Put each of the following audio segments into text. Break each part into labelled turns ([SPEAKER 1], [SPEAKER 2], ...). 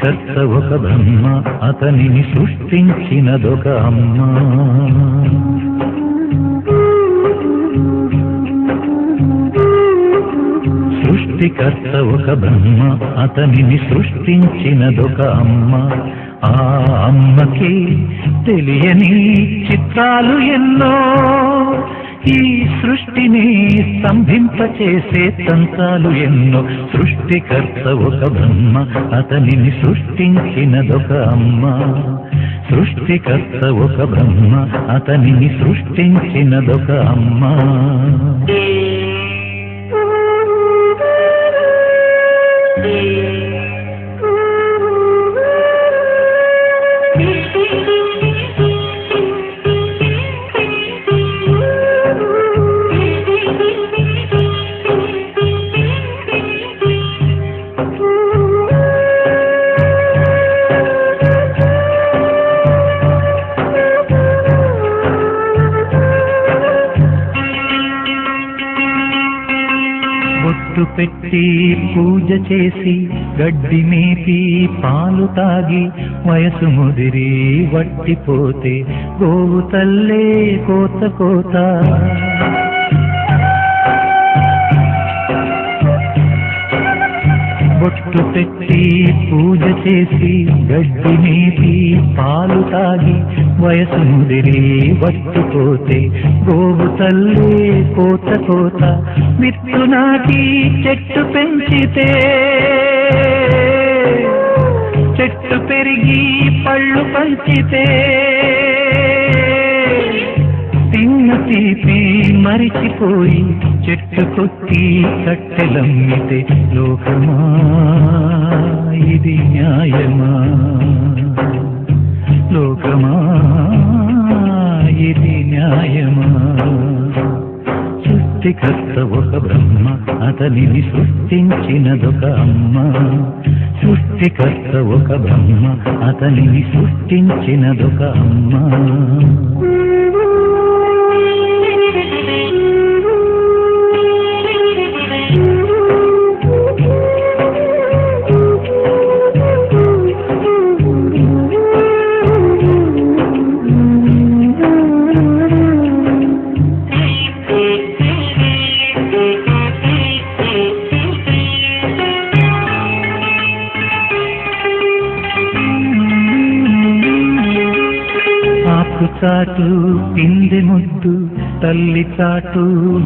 [SPEAKER 1] సృష్టికర్త ఒక బ్రహ్మ, అతనిని సృష్టించినదొక అమ్మ. సృష్టికర్త ఒక బ్రహ్మ, అతనిని సృష్టించినదొక అమ్మ. ఆ అమ్మకి తెలియని చిత్రాలు ఎన్నో, ఈ సృష్టిని స్తంభింపచేసే తంత్రాలు ఎన్నో. సృష్టికర్త ఒక బ్రహ్మ, అతనిని సృష్టించినదొక అమ్మ. సృష్టికర్త ఒక బ్రహ్మ, అతనిని సృష్టించినదొక అమ్మ. బొట్టు పెట్టి పూజ చేసి గడ్డి మేపి పాలు తాగి వయసు ముదిరి వట్టిపోతే గోవు తల్లే కోత కోత. బొట్టు పెట్టి పూజ చేసి గడ్డి మేపి పాలు తాగి వయసు ముదిరి వట్టిపోతే గోవు తల్లే కోత కోత. విత్తు నాటి చెట్టు పెంచితే చెట్టు పెరిగి పళ్ళు పంచితే తిన్న తీపి మరిచిపోయి చెట్టు కొట్టి కట్టెలమ్మితే లోకమా ఇది న్యాయమా? లోకమా ఇది న్యాయమా? సృష్టికర్త ఒక బ్రహ్మ, అతనిని సృష్టించినదొక అమ్మ. సృష్టికర్త ఒక బ్రహ్మ, అతనిని సృష్టించినదొక అమ్మ. చాటు పిందె ముద్దు, తల్లి చాటు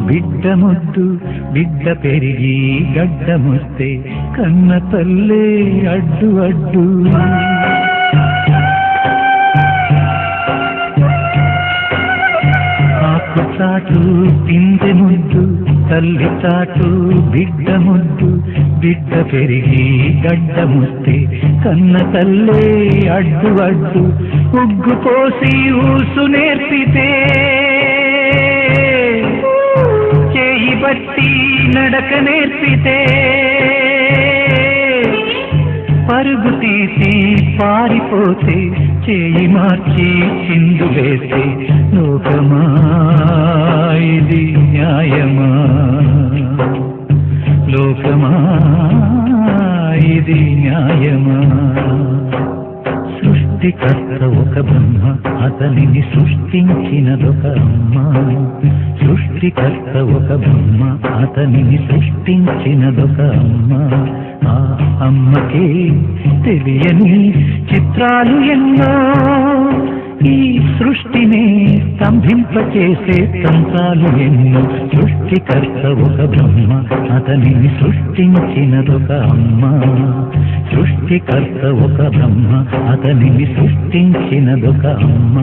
[SPEAKER 1] బిడ్డ ముద్దు. బిడ్డ పెరిగి గడ్డముస్తే కన్న తల్లే అడ్డు అడ్డు. ఆకు చాటు పిందె ముద్దు, తల్లి చాటు బిడ్డ ముద్దు. బిడ్డ పెరిగి గడ్డముస్తే కన్న తల్లే అడ్డు అడ్డు. ఉగ్గు పోసి ఊసు నేర్పితే చేయి బట్టి నడక నేర్పితే పరుగు తీసి పారిపోతే చేయి మార్చి చిందు వేస్తే లోకమా ఇది న్యాయమా? లోకమా ఇది న్యాయమా? సృష్టికర్త ఒక బ్రహ్మ, అతనిని సృష్టించినదొక అమ్మ. సృష్టికర్త ఒక బ్రహ్మ, అతనిని సృష్టించినదొక అమ్మ. ఆ అమ్మకే తెలియని చిత్రాలు ఎన్నో, ఈ సృష్టిని స్తంభింపచేసే తంత్రాలు ఎన్నో. సృష్టికర్త ఒక బ్రహ్మ, అతనిని సృష్టించినదొక అమ్మ. సృష్టికర్త ఒక బ్రహ్మ, అతనిని సృష్టించినదొక అమ్మ.